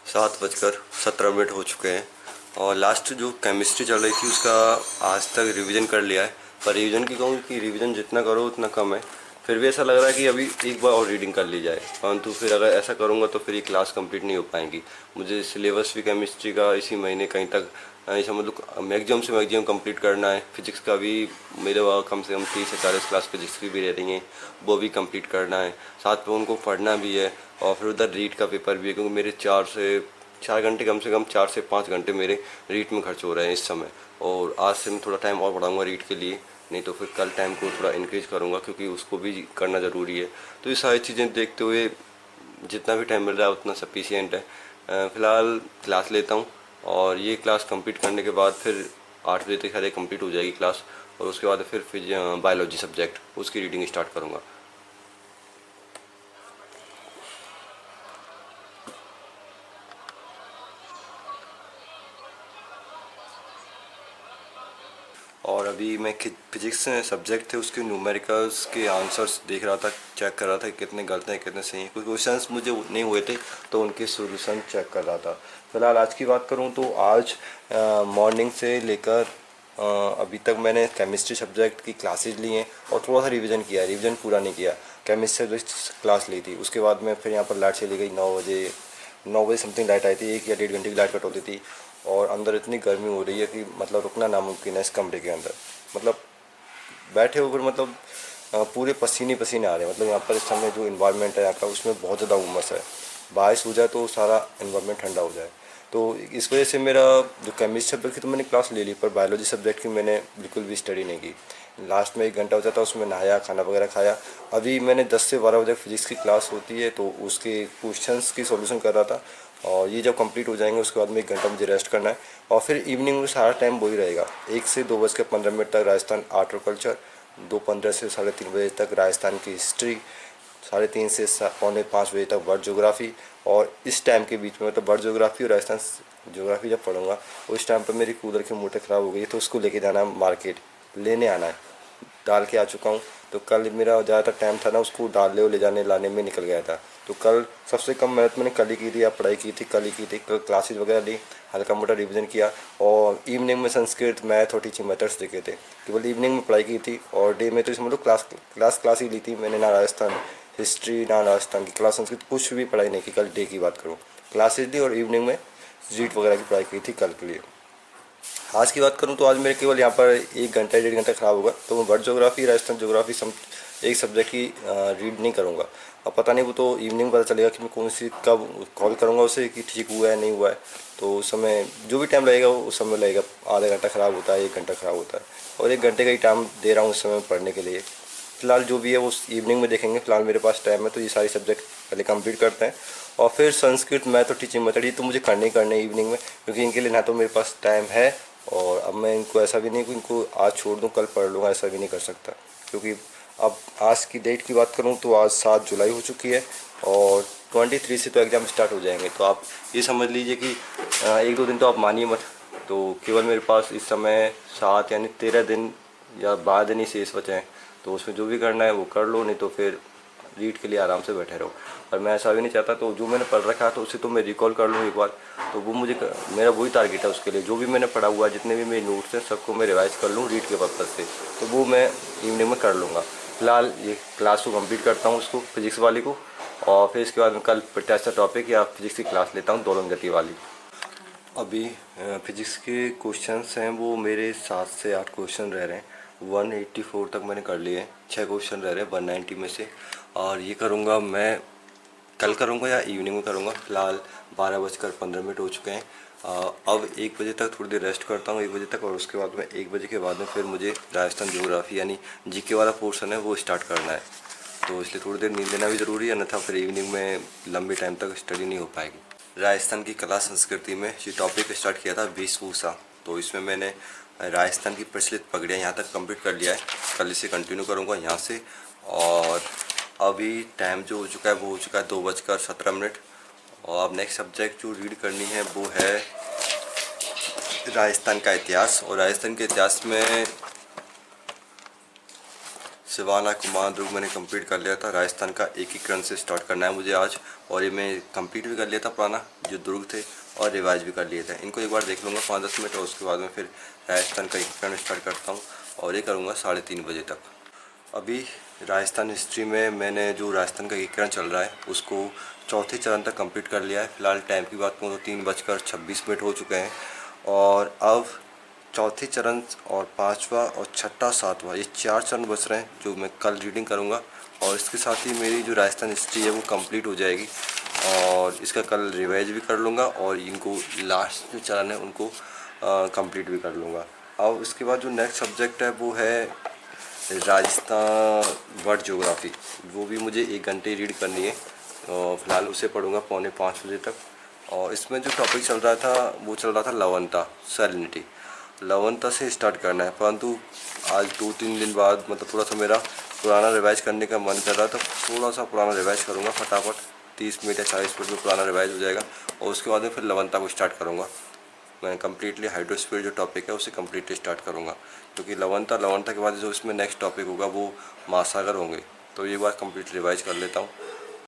7:17 हो चुके हैं और लास्ट जो केमिस्ट्री चल रही थी उसका आज तक रिवीजन कर लिया है। पर रिवीजन की कहूँ कि रिवीजन जितना करो उतना कम है। फिर भी ऐसा लग रहा है कि अभी एक बार और रीडिंग कर ली जाए, परंतु फिर अगर ऐसा करूँगा तो फिर ये क्लास कंप्लीट नहीं हो पाएंगी। मुझे सिलेबस भी केमिस्ट्री का इसी महीने कहीं तक समझ लो मैक्सिमम से मैक्सिमम कंप्लीट करना है। फिजिक्स का भी मेरे वहाँ कम से कम 30 से 40 क्लास फिजिक्स की भी रह रही हैं, वो भी कंप्लीट करना है। साथ में उनको पढ़ना भी है और फिर उधर रीड का पेपर भी है, क्योंकि मेरे 4 घंटे कम से कम 4 से 5 घंटे मेरे रीड में खर्च हो रहे हैं इस समय। और आज से मैं थोड़ा टाइम और बढ़ाऊँगा रीड के लिए, नहीं तो फिर कल टाइम को थोड़ा इंक्रीज करूँगा क्योंकि उसको भी करना ज़रूरी है। तो ये सारी चीज़ें देखते हुए जितना भी टाइम मिल रहा है उतना सफिशियंट है। फ़िलहाल क्लास लेता हूँ और ये क्लास कंप्लीट करने के बाद फिर 8 बजे तक शायद कंप्लीट हो जाएगी क्लास, और उसके बाद फिर बायोलॉजी सब्जेक्ट उसकी रीडिंग स्टार्ट करूँगा। और अभी मैं फिजिक्स सब्जेक्ट थे उसके न्यूमेरिकल्स के आंसर्स देख रहा था, चेक कर रहा था कि कितने गलत हैं कितने सही हैं। कुछ क्वेश्चंस मुझे नहीं हुए थे तो उनके सॉल्यूशन चेक कर रहा था। फिलहाल आज की बात करूं तो आज मॉर्निंग से लेकर अभी तक मैंने केमिस्ट्री सब्जेक्ट की क्लासेज ली हैं और थोड़ा सा रिवीजन किया है। रिवीजन पूरा नहीं किया। केमिस्ट्री क्लास ली थी, उसके बाद में फिर यहाँ पर लाइट चली गई 9 बजे। 9 बजे समथिंग लाइट आई थी, 1 या 1.5 घंटे की लाइट कट होती थी और अंदर इतनी गर्मी हो रही है कि मतलब रुकना नामुमकिन है इस कमरे के अंदर। मतलब बैठे ऊपर मतलब पूरे पसीने पसीने आ रहे हैं। मतलब यहाँ पर इस समय जो इन्वायरमेंट है यहाँ का उसमें बहुत ज़्यादा उमस है। बारिश हो जाए तो सारा इन्वायरमेंट ठंडा हो जाए। तो इस वजह से मेरा जो केमिस्ट्री सब्जेक्ट की तो मैंने क्लास ले ली, पर बायोलॉजी सब्जेक्ट की मैंने बिल्कुल भी स्टडी नहीं की। लास्ट में 1 घंटा हो जाता, उसमें नहाया खाना वगैरह खाया। अभी मैंने 10 से 12 बजे फिजिक्स की क्लास होती है तो उसके क्वेश्चंस की सॉल्यूशन कर रहा था। और ये जब कंप्लीट हो जाएंगे उसके बाद में 1 घंटा मुझे रेस्ट करना है और फिर इवनिंग में सारा टाइम वही रहेगा। 1 से 2:15 तक राजस्थान आर्ट और कल्चर, 2:15 से 3:30 बजे तक राजस्थान की हिस्ट्री, 3:30 से 4:45 बजे तक वर्ल्ड ज्योग्राफी। और इस टाइम के बीच में मतलब वर्ल्ड ज्योग्राफी और राजस्थान ज्योग्राफी जब पढ़ूंगा उस टाइम पर मेरी कूलर की मोटर ख़राब हो गई तो उसको लेके जाना है मार्केट, लेने आना है। डाल के आ चुका हूँ। तो कल मेरा ज़्यादातर टाइम था ना उसको डालने ले जाने लाने में निकल गया था। तो कल सबसे कम मेहनत मैंने कल ही की थी, या पढ़ाई की थी कल ही की थी। कल क्लासेस वगैरह ली, हल्का मोटा रिवीजन किया और इवनिंग में संस्कृत मैथ और टीचिंग मेथड्स देखे थे। केवल इवनिंग में पढ़ाई की थी और डे में तो समझ लो क्लास ही ली थी मैंने। ना राजस्थान हिस्ट्री ना राजस्थान की क्लास संस्कृत कुछ भी पढ़ाई नहीं की। कल डे की बात करूँ, क्लासेज ली और इवनिंग में रीड वगैरह की पढ़ाई की थी कल के लिए। आज की बात करूं तो आज मेरे केवल यहाँ पर 1 घंटा 1.5 घंटा ख़राब होगा। तो मैं वर्ल्ड ज्योग्राफी राजस्थान ज्योग्राफी एक सब्जेक्ट की रीड नहीं करूँगा। अब पता नहीं, वो तो इवनिंग पता चलेगा कि मैं कौन सी कब कॉल करूँगा उसे कि ठीक हुआ है नहीं हुआ है। तो उस समय जो भी टाइम लगेगा वो उस समय लगेगा। आधा घंटा ख़राब होता है, 1 घंटा ख़राब होता है और 1 घंटे का ही टाइम दे रहा हूँ उस समय पढ़ने के लिए। फ़िलहाल जो भी है वो इवनिंग में देखेंगे। फ़िलहाल मेरे पास टाइम है तो ये सारी सब्जेक्ट पहले कंप्लीट करते हैं और फिर संस्कृत मैथ और टीचिंग मेथड ये तो मुझे करने ही करने इवनिंग में, क्योंकि इनके लिए ना तो मेरे पास टाइम है और अब मैं इनको ऐसा भी नहीं कि इनको आज छोड़ दूँ कल पढ़ लूँगा, ऐसा भी नहीं कर सकता। क्योंकि अब आज की डेट की बात करूँ तो आज 7 जुलाई हो चुकी है और 23 से तो एग्ज़ाम स्टार्ट हो जाएंगे। तो आप ये समझ लीजिए कि 1-2 दिन तो आप मानिए मत। तो केवल मेरे पास इस समय 7 यानी 13 दिन या 12 दिन ही शेष बचे हैं। तो उसमें जो भी करना है वो कर लो, नहीं तो फिर रीड के लिए आराम से बैठे रहो। और मैं ऐसा भी नहीं चाहता, तो जो मैंने पढ़ रखा है तो उसे तो मैं रिकॉल कर लूँ एक बार। तो वो मुझे मेरा वही टारगेट है उसके लिए। जो भी मैंने पढ़ा हुआ है, जितने भी मेरे नोट्स हैं सबको मैं रिवाइज कर लूँ रीड के पर्पज़ से। तो वो मैं इवनिंग में कर लूँगा। फिलहाल ये क्लास को कंप्लीट करता हूँ उसको, फिजिक्स वाली को, और फिर इसके बाद मैं कल टेस्ट टॉपिक या फिजिक्स की क्लास लेता हूँ दोलन गति वाली। अभी फिजिक्स के क्वेश्चंस हैं वो मेरे 7 से 8 क्वेश्चन रह रहे हैं। 184 तक मैंने कर लिए हैं, 6 क्वेश्चन रह रहे हैं 190 में से। और ये करूँगा मैं कल करूँगा या इवनिंग में करूँगा। फ़िलहाल 12:15 हो चुके हैं। अब 1 बजे तक थोड़ी देर रेस्ट करता हूँ, 1 बजे तक, और उसके बाद में 1 बजे के बाद में फिर मुझे राजस्थान ज्योग्राफी यानी जीके वाला पोर्शन है वो स्टार्ट करना है। तो इसलिए थोड़ी देर नींद लेना भी ज़रूरी है, अन्यथा फिर इवनिंग में लंबे टाइम तक स्टडी नहीं हो पाएगी। राजस्थान की कला संस्कृति में ये टॉपिक स्टार्ट किया था वेशभूषा। तो इसमें मैंने राजस्थान की प्रचलित पगड़ियाँ यहाँ तक कंप्लीट कर लिया है। कल इसे कंटिन्यू करूँगा यहाँ से। और अभी टाइम जो हो चुका है वो हो चुका है 2:17। और अब नेक्स्ट सब्जेक्ट जो रीड करनी है वो है राजस्थान का इतिहास। और राजस्थान के इतिहास में शिवाला कुमार दुर्ग मैंने कंप्लीट कर लिया था। राजस्थान का एकीकरण से स्टार्ट करना है मुझे आज, और ये मैं कंप्लीट भी कर लिया था पुराना जो दुर्ग थे, और रिवाइज भी कर लिए थे। इनको एक बार देख लूँगा 5-10 मिनट, और उसके बाद में फिर राजस्थान का एकीकरण स्टार्ट करता हूँ, और ये करूँगा 3:30 बजे तक। अभी राजस्थान हिस्ट्री में मैंने जो राजस्थान का एकीकरण चल रहा है उसको चौथे चरण तक कंप्लीट कर लिया है। फिलहाल टाइम की बात करूँ तो 3:26 हो चुके हैं, और अब चौथे चरण और पांचवा और छठा सातवां ये 4 चरण बच रहे हैं जो मैं कल रीडिंग करूँगा, और इसके साथ ही मेरी जो राजस्थान हिस्ट्री है वो कंप्लीट हो जाएगी, और इसका कल रिवाइज भी कर लूँगा, और इनको लास्ट जो चरण है उनको कंप्लीट भी कर लूँगा। अब इसके बाद जो नेक्स्ट सब्जेक्ट है वो है राजस्थान वर्ल्ड ज्योग्राफी, वो भी मुझे 1 घंटे रीड करनी है, और फिलहाल उसे पढ़ूंगा 4:45 बजे तक। और इसमें जो टॉपिक चल रहा था वो चल रहा था लवणता, सैलिनिटी। लवणता से स्टार्ट करना है, परंतु आज 2-3 दिन बाद मतलब थोड़ा सा मेरा पुराना रिवाइज करने का मन कर रहा था, थोड़ा सा पुराना रिवाइज करूँगा फटाफट, 30 मिनट या 40 मिनट में पुराना रिवाइज हो जाएगा, और उसके बाद में फिर लवणता को स्टार्ट करूँगा। मैं कम्प्लीटली हाइड्रोस्फीयर जो टॉपिक है उसे कम्प्लीटली स्टार्ट करूँगा, क्योंकि लवणता के बाद जो इसमें नेक्स्ट टॉपिक होगा वो महासागर होंगे, तो ये बात कम्प्लीट रिवाइज कर लेता हूँ।